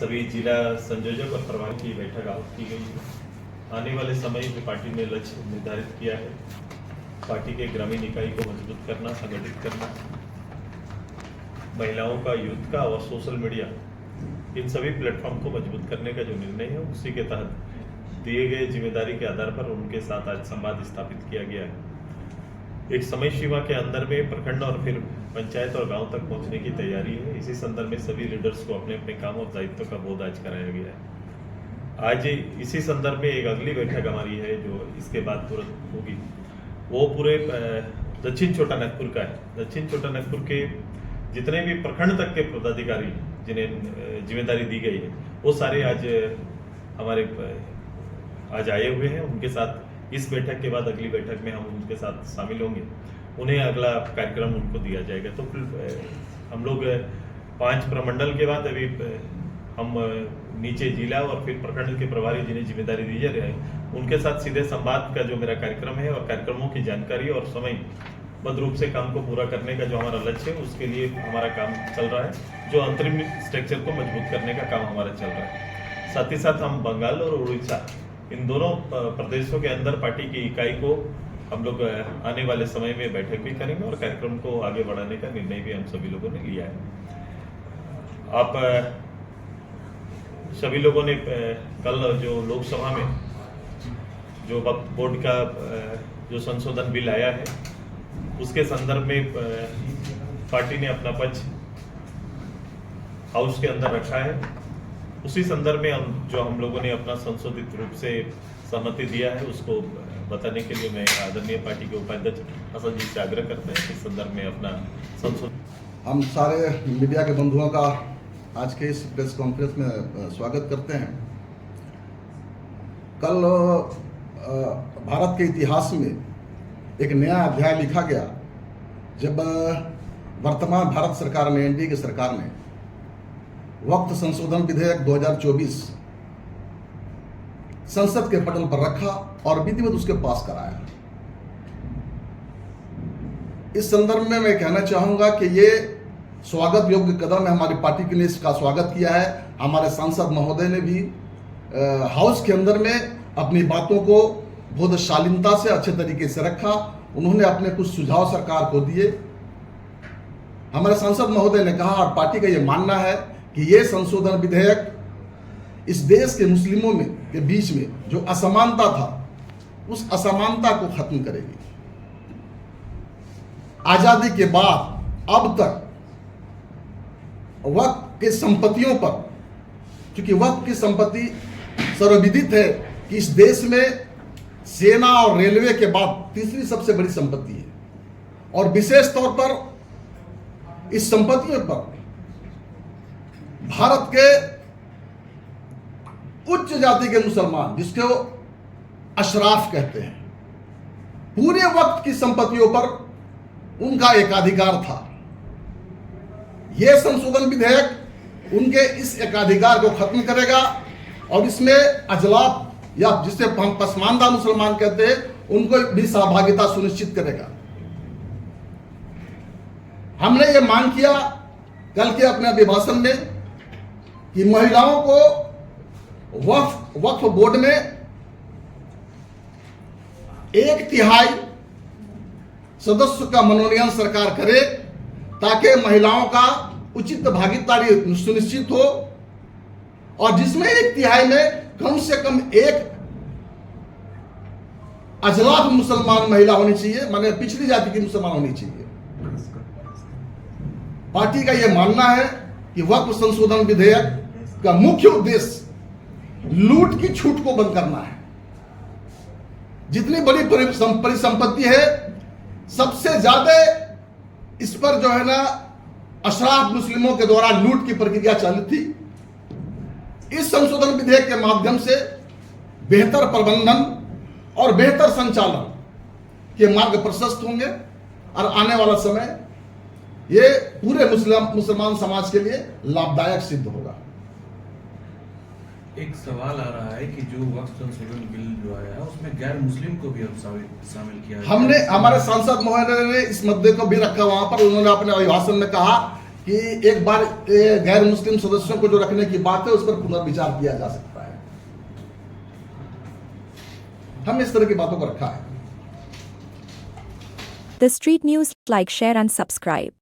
सभी जिला संयोजक और प्रभारी की बैठक आहूत की गई है। आने वाले समय में पार्टी ने लक्ष्य निर्धारित किया है। पार्टी के ग्रामीण इकाई को मजबूत करना, संगठित करना, महिलाओं का, यूथ का और सोशल मीडिया, इन सभी प्लेटफॉर्म को मजबूत करने का जो निर्णय है, उसी के तहत दिए गए जिम्मेदारी के आधार पर उनके साथ आज संवाद स्थापित किया गया है। एक समय सीमा के अंदर में प्रखंड और फिर पंचायत और गांव तक पहुंचने की तैयारी है। इसी संदर्भ में सभी लीडर्स को अपने अपने काम और दायित्व का बोध आज कराया गया है। आज इसी संदर्भ में एक अगली बैठक हमारी है जो इसके बाद तुरंत होगी। वो पूरे दक्षिण छोटा नागपुर का है। दक्षिण छोटा नागपुर के जितने भी प्रखंड तक के पदाधिकारी जिन्हें जिम्मेदारी दी गई है, वो सारे आज हमारे आज आए हुए हैं। उनके साथ इस बैठक के बाद अगली बैठक में हम उनके साथ शामिल होंगे। उन्हें अगला कार्यक्रम उनको दिया जाएगा। तो हम लोग 5 प्रमंडल के बाद अभी हम नीचे जिला और फिर प्रखंड के प्रभारी जिन्हें जिम्मेदारी दी जा रही है, उनके साथ सीधे संवाद का जो मेरा कार्यक्रम है और कार्यक्रमों की जानकारी और समयबद्ध रूप से काम को पूरा करने का जो हमारा लक्ष्य है, उसके लिए हमारा काम चल रहा है। जो अंतरिम स्ट्रक्चर को मजबूत करने का काम हमारा चल रहा है। साथ ही साथ हम बंगाल और उड़ीसा, इन दोनों प्रदेशों के अंदर पार्टी की इकाई को हम लोग आने वाले समय में बैठक भी करेंगे और कार्यक्रम को आगे बढ़ाने का निर्णय भी हम सभी लोगों ने लिया है। आप सभी लोगों ने कल जो लोकसभा में जो वक्फ बोर्ड का जो संशोधन बिल आया है, उसके संदर्भ में पार्टी ने अपना पक्ष हाउस के अंदर रखा है। उसी संदर्भ में हम लोगों ने अपना संशोधित रूप से सहमति दिया है, उसको बताने के लिए मैं आदरणीय पार्टी के उपाध्यक्ष हसन जी से आग्रह करते हैं इस संदर्भ में अपना संशोधित। हम सारे मीडिया के बंधुओं का आज के इस प्रेस कॉन्फ्रेंस में स्वागत करते हैं। कल भारत के इतिहास में एक नया अध्याय लिखा गया जब वर्तमान भारत सरकार ने, एनडीए की सरकार ने वक्फ संशोधन विधेयक 2024 संसद के पटल पर रखा और विधिवत उसके पास कराया। इस संदर्भ में मैं कहना चाहूंगा कि ये स्वागत योग्य कदम है। हमारी पार्टी ने इसका स्वागत किया है। हमारे सांसद महोदय ने भी हाउस के अंदर में अपनी बातों को बहुत शालीनता से, अच्छे तरीके से रखा। उन्होंने अपने कुछ सुझाव सरकार को दिए। हमारे सांसद महोदय ने कहा और पार्टी का ये मानना है कि ये संशोधन विधेयक इस देश के मुस्लिमों में के बीच में जो असमानता था, उस असमानता को खत्म करेगी। आजादी के बाद अब तक वक्फ के संपत्तियों पर, क्योंकि वक्फ की संपत्ति सर्वविदित है कि इस देश में सेना और रेलवे के बाद तीसरी सबसे बड़ी संपत्ति है, और विशेष तौर पर इस संपत्तियों पर भारत के उच्च जाति के मुसलमान, जिसको अशराफ कहते हैं, पूरे वक्त की संपत्तियों पर उनका एकाधिकार था। यह संशोधन विधेयक उनके इस एकाधिकार को खत्म करेगा और इसमें अजलाफ या जिसे हम पसमानदा मुसलमान कहते हैं, उनको भी सहभागिता सुनिश्चित करेगा। हमने ये मांग किया कल के अपने अभिभाषण में कि महिलाओं को वक्फ बोर्ड में 1/3 सदस्य का मनोनयन सरकार करे, ताकि महिलाओं का उचित भागीदारी सुनिश्चित हो, और जिसमें 1/3 में कम से कम एक अजलाफ मुसलमान महिला होनी चाहिए, माने पिछड़ी जाति की मुसलमान होनी चाहिए। पार्टी का यह मानना है कि वक्फ संशोधन विधेयक का मुख्य उद्देश्य लूट की छूट को बंद करना है। जितनी बड़ी परिसंपत्ति है, सबसे ज्यादा इस पर जो है ना अशराफ मुस्लिमों के द्वारा लूट की प्रक्रिया चालू थी। इस संशोधन विधेयक के माध्यम से बेहतर प्रबंधन और बेहतर संचालन के मार्ग प्रशस्त होंगे और आने वाला समय ये पूरे मुसलमान समाज के लिए लाभदायक सिद्ध होगा। एक सवाल आ रहा है कि जो वक्फ संशोधन बिल जो आया है उसमें गैर मुस्लिम को भी अब शामिल किया है। हमने, हमारे सांसद महोदय ने इस मुद्दे को भी रखा वहां पर। उन्होंने अपने अभिभाषण में कहा कि एक बार गैर मुस्लिम सदस्यों को जो रखने की बात है उस पर पुनर्विचार किया जा सकता है। हमने इस तरह की बातों को रखा है। The Street News, like, share and subscribe.